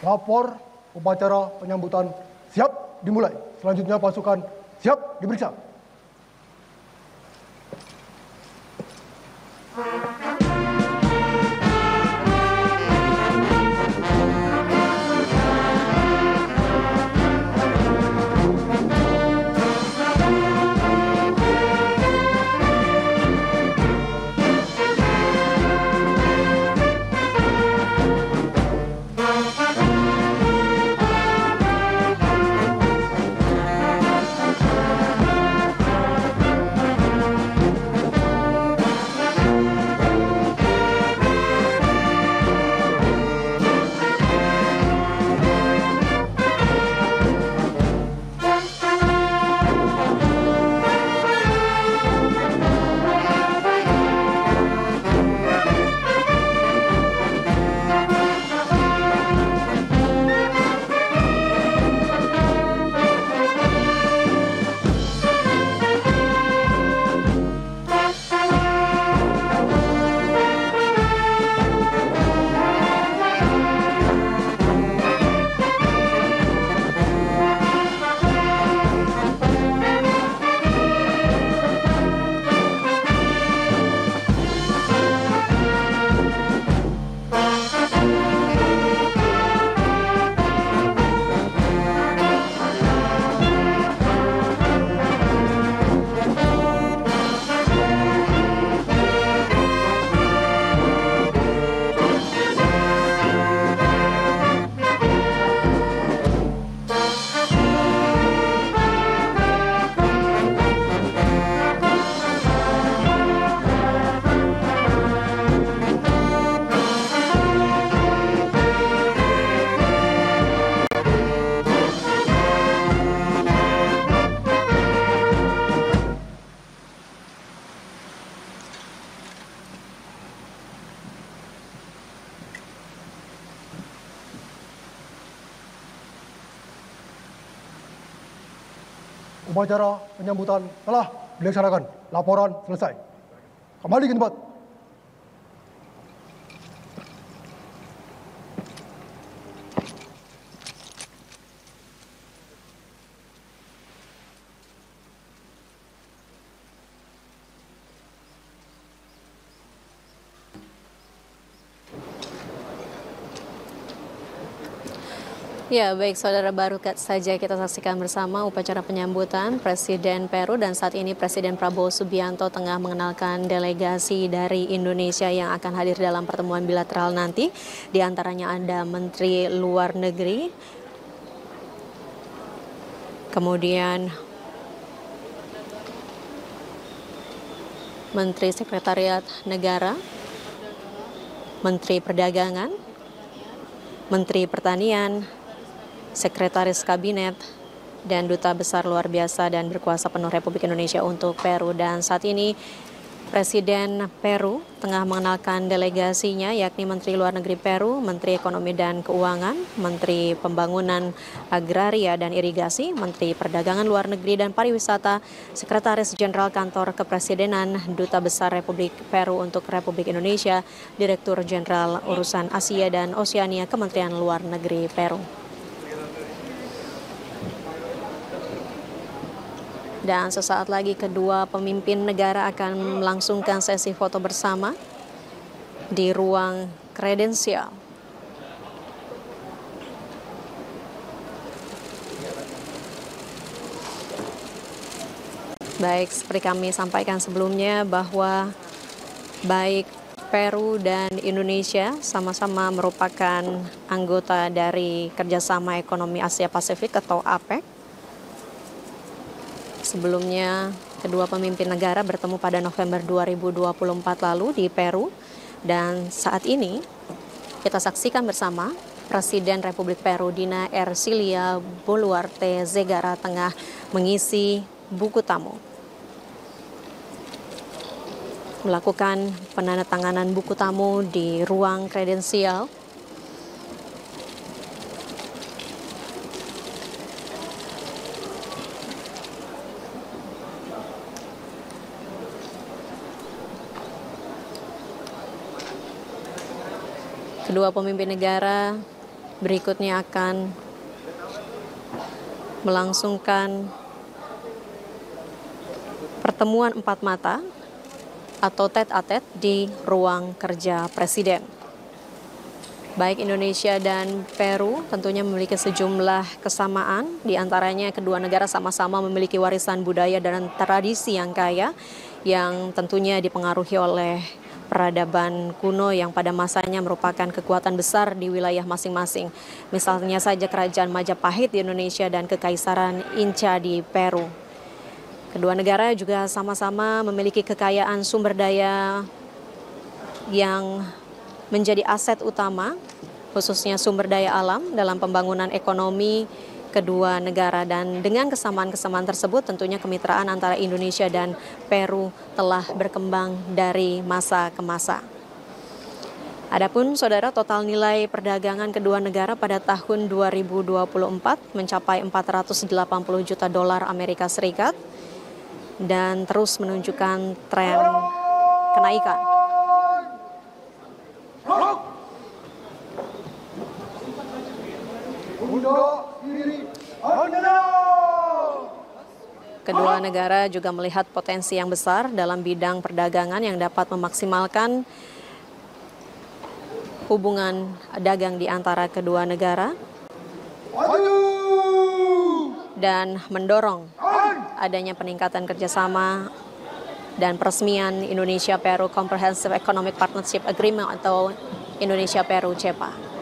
Lapor upacara penyambutan siap dimulai. Selanjutnya pasukan siap diperiksa. Upacara penyambutan telah dilaksanakan. Laporan selesai. Kembali ke tempat. Ya, baik saudara, baru saja kita saksikan bersama upacara penyambutan Presiden Peru, dan saat ini Presiden Prabowo Subianto tengah mengenalkan delegasi dari Indonesia yang akan hadir dalam pertemuan bilateral nanti. Di antaranya ada Menteri Luar Negeri, kemudian Menteri Sekretariat Negara, Menteri Perdagangan, Menteri Pertanian, Sekretaris Kabinet, dan Duta Besar Luar Biasa dan Berkuasa Penuh Republik Indonesia untuk Peru. Dan saat ini Presiden Peru tengah mengenalkan delegasinya, yakni Menteri Luar Negeri Peru, Menteri Ekonomi dan Keuangan, Menteri Pembangunan Agraria dan Irigasi, Menteri Perdagangan Luar Negeri dan Pariwisata, Sekretaris Jenderal Kantor Kepresidenan, Duta Besar Republik Peru untuk Republik Indonesia, Direktur Jenderal Urusan Asia dan Oseania, Kementerian Luar Negeri Peru. Dan sesaat lagi kedua pemimpin negara akan melangsungkan sesi foto bersama di ruang kredensial. Baik, seperti kami sampaikan sebelumnya bahwa baik Peru dan Indonesia sama-sama merupakan anggota dari Kerjasama Ekonomi Asia Pasifik atau APEC. Sebelumnya, kedua pemimpin negara bertemu pada November 2024 lalu di Peru. Dan saat ini, kita saksikan bersama Presiden Republik Peru Dina Ercilia Boluarte Zegara tengah mengisi buku tamu. Melakukan penandatanganan buku tamu di ruang kredensial. Kedua pemimpin negara berikutnya akan melangsungkan pertemuan empat mata atau tete-a-tete di ruang kerja Presiden. Baik Indonesia dan Peru tentunya memiliki sejumlah kesamaan, di antaranya kedua negara sama-sama memiliki warisan budaya dan tradisi yang kaya, yang tentunya dipengaruhi oleh peradaban kuno yang pada masanya merupakan kekuatan besar di wilayah masing-masing. Misalnya saja Kerajaan Majapahit di Indonesia dan Kekaisaran Inca di Peru. Kedua negara juga sama-sama memiliki kekayaan sumber daya yang menjadi aset utama, khususnya sumber daya alam dalam pembangunan ekonomi kedua negara. Dan dengan kesamaan-kesamaan tersebut tentunya kemitraan antara Indonesia dan Peru telah berkembang dari masa ke masa. Adapun saudara, total nilai perdagangan kedua negara pada tahun 2024 mencapai 480 juta dolar Amerika Serikat dan terus menunjukkan tren kenaikan. Kedua negara juga melihat potensi yang besar dalam bidang perdagangan yang dapat memaksimalkan hubungan dagang di antara kedua negara dan mendorong adanya peningkatan kerjasama dan peresmian Indonesia-Peru Comprehensive Economic Partnership Agreement atau Indonesia-Peru CEPA.